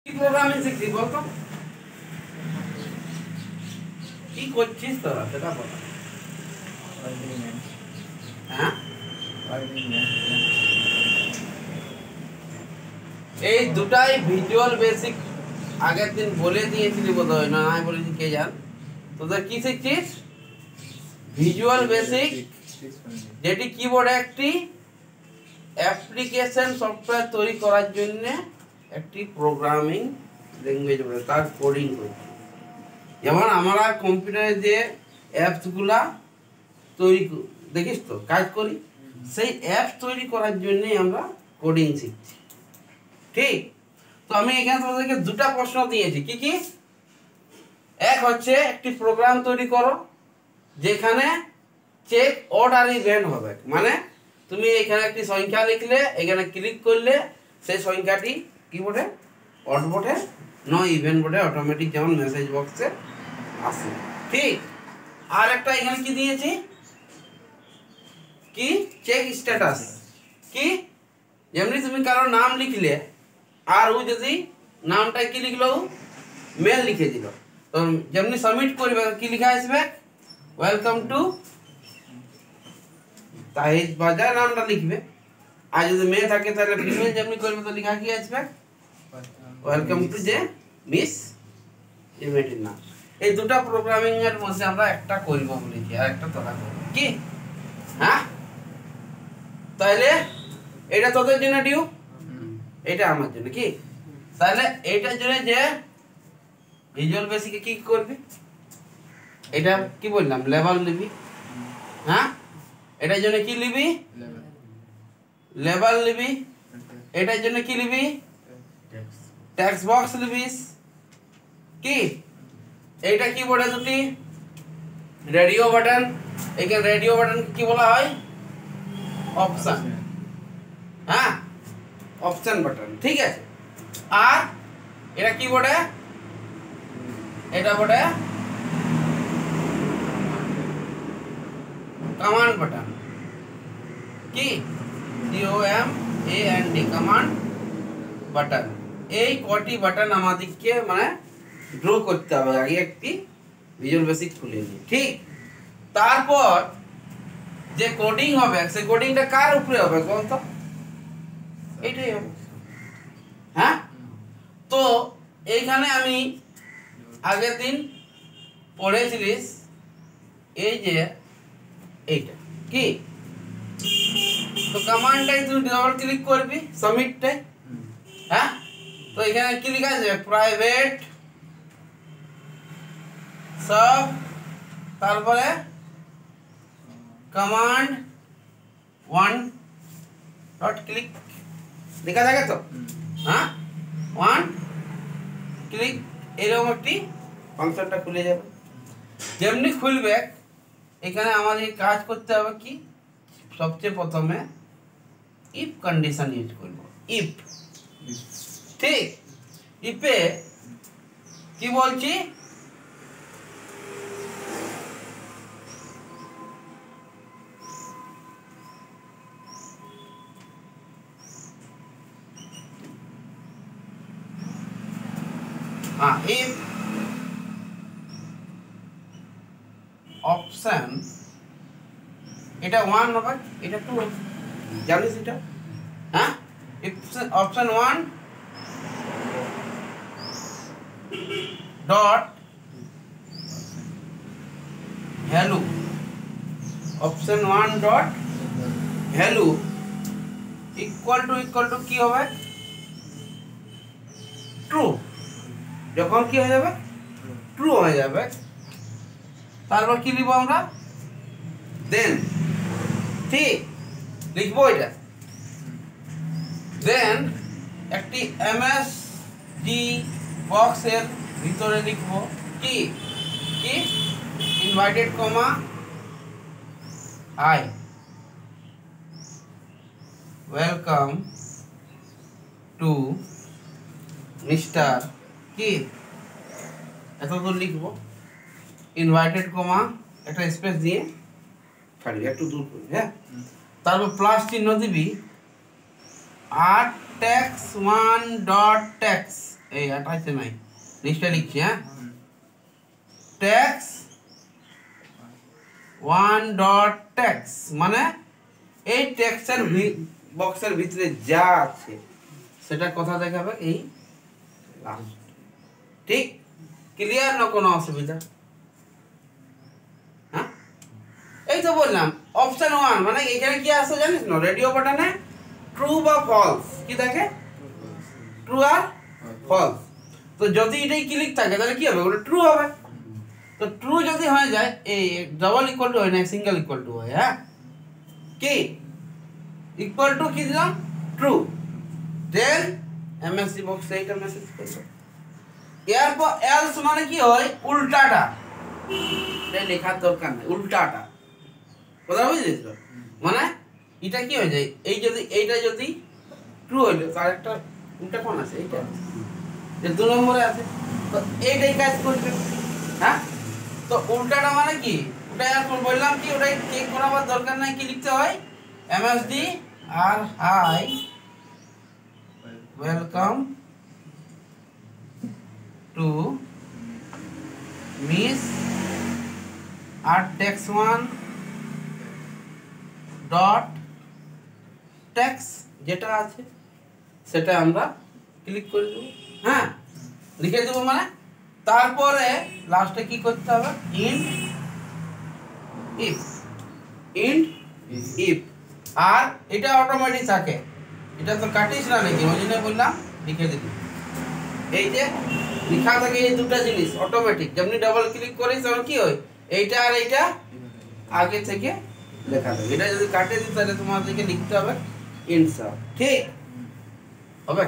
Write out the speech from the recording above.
কি প্রোগ্রামিং শিখছি বলতো, কি করছিস তোরা সেটা বল। হ্যাঁ, এই দুটাই ভিজুয়াল বেসিক আগের দিন বলে দিয়েছিলি বোধ হয়, না আমি বলেছি কে জান। তোদের কি শিখছিস? ভিজুয়াল বেসিক, যেটি কিবোর্ডে একটি অ্যাপ্লিকেশন সফটওয়্যার তৈরি করার জন্য একটি প্রোগ্রামিং ল্যাঙ্গুয়েজ বলে, তার কোডিং করছি। যেমন আমরা কম্পিউটারে যে অ্যাপসগুলা তৈরি দেখিস তো কাজ করি, সেই অ্যাপস তৈরি করার জন্যই আমরা কোডিং শিখছি। ঠিক, তো আমি এখানে তোমাদেরকে দুটা প্রশ্ন দিয়েছি। কি কি? এক হচ্ছে একটি প্রোগ্রাম তৈরি করো যেখানে চেক অর্ডার ইভেন্ট হবে, মানে তুমি এখানে একটি সংখ্যা লিখলে, এখানে ক্লিক করলে সেই সংখ্যাটি কিবোর্ডে আউটপুটে নয় ইভেন্ট বোর্ডে অটোমেটিক যেমন মেসেজ বক্সে আসে। ঠিক, আর একটা এখানে কি দিয়েছি, কি চেক স্ট্যাটাস। কি, যেমনি তুমি কারো নাম লিখলে আর ও যদি নামটা কি লিখলো, মেল লিখে দিল, তো যেমনি সাবমিট করবে কি লিখা আসবে, ওয়েলকাম টু তাহিদ বাজার নামটা লিখবে। আর যদি মেয়ে থাকে তাহলে ফিমেল যেমনি করবে তো লিখা কি আসবে, ওয়েলকাম টু যে মিস ইমেটির নাম। এই দুটো প্রোগ্রামিং এর মধ্যে আমরা একটা করব বলেছি আর একটা তোরা করবে। কি হ্যাঁ, তাহলে এটা তোদের জন্য ডিউ, এটা আমার জন্য। কি তাহলে এইটার জন্য যে ভিজুয়াল বেসিকে কি করবি, এটা কি বললাম লেবেল নিবি। হ্যাঁ, এটার জন্য কি লিবি, লেবেল লিবি। এটার জন্য কি লিবি, টেক্সট বক্স লিবিস। কি এইটা কিবোর্ডে দুটি রেডিও বাটন, এখানে রেডিও বাটন কি বলা হয়, অপশন। হ্যাঁ, অপশন বাটন। ঠিক আছে, আর এটা কিবোর্ডে, এটা বোর্ডে কমান্ড বাটন। কি COMAND কমান্ড বাটন। এই কটি বাটন আমাদেরকে মানে ড্র করতে হবে আগে একটি ভিজুয়াল বেসিক খুলে নিয়ে। ঠিক, তারপর যে কোডিং হবে সেই কোডিংটা কার উপরে হবে কোন তো, এইটাই হবে। হ্যাঁ, তো এইখানে আমি আগের দিন পড়েছিলিস এই যে এইটা কি, তো কমান্ডটাই তুই ডাবল ক্লিক করবি সাবমিটটাই। হ্যাঁ, তো এখানে কি লেখা আছে, প্রাইভেট সব, তারপরে কমান্ড ওয়ান ডট ক্লিক লেখা থাকে তো। হ্যাঁ, ওয়ান ক্লিক, এরকম একটি ফাংশনটা খুলে যাবে। যেমনি খুলবে এখানে আমাদের কাজ করতে হবে কি, সবচেয়ে প্রথমে ইফ কন্ডিশন ইউজ করব। ইফ, ঠিক, ইফে কি বলছি, ইফ অপশন, এটা 1 হবে, এটা 2 হবে, জানিস এটা। হ্যাঁ, if option 1 dot value, option 1 dot value equal to কি হবে, ট্রু। যখন কি হয়ে যাবে, ট্রু হয়ে যাবে, তারপর কি লিখবো আমরা, দেন। ঠিক, লিখবো এটা, দেন একটি এমএসজি বক্সের ভিতরে লিখবো কি, কি inverted comma I welcome to mister কি, এত দূর লিখবো, ইনভার্টেড কমা একটা স্পেস দিয়ে ছাড়বি, একটু দূর করবি। হ্যাঁ, তারপর প্লাস চিহ্ন দিবি, আর ট্যাক্স 1 ডট ট্যাক্স এই 28 নাই, লিস্টে লিখছি। হ্যাঁ, ট্যাক্স 1 ডট ট্যাক্স মানে এই ট্যাক্সের বক্সের ভিতরে যা আছে সেটা কথা দেখাবে এই লাস্ট। ঠিক, ক্লিয়ার? না কোনো অসুবিধা? হ্যাঁ, এই তো বললাম অপশন 1 মানে এখানে কি আছে জানিস না, রেডিও বাটনে ট্রু বা ফলস কি থাকে, ট্রু আর ফলস। তো যদি এটাই ক্লিক থাকে তাহলে কি হবে, ওটা ট্রু হবে। তো ট্রু যদি হয়ে যায়, এই ডাবল ইকুয়াল টু হয় না, সিঙ্গেল ইকুয়াল টু হয়। হ্যাঁ, কি ইকুয়াল টু কি দিলাম, ট্রু, দেন এমএসসি বক্সে এটা মেসেজ করব। এরপর এলস মানে কি হয়, উল্টাটা, এটা লেখার দরকার নেই, উল্টাটা। কথা বুঝলিস তো? মানে এটা কি হয়ে যায়, এই যদি এইটা যদি ট্রু হইলো তার একটা উল্টা কোন আছে, এইটা যে 2 নম্বরে আছে, তো এইটাই কাজ করবে। হ্যাঁ, তো উল্টাটা মানে কি, ওটা এখন বললাম কি ওটাই চেক করাবার দরকার নাই, কি লিখতে হয়, এমএসডি আর হাই ওয়েলকাম টু মিস আর ট্যাক্স 1 ডট ট্যাক্স যেটা আছে সেটা আমরা ক্লিক করে দেব। হ্যাঁ, লিখে দেব মানে তারপরে লাস্টে কি করতে হবে, ইন্ট ইফ। আর এটা অটোমেটিক থাকে, এটা তো কাটিস না নাকি, ওই জন্য বললাম লিখে দিবি। এই যে লেখা থাকে এই দুটো জিনিস অটোমেটিক, যেমনি ডাবল ক্লিক করিস তখন কি হয়, এইটা আর এইটা আগে থেকে লেখা থাকে। এটা যদি কাটে দিই তাহলে তোমাদেরকে লিখতে হবে ইনসার্ট। ঠিক হবে?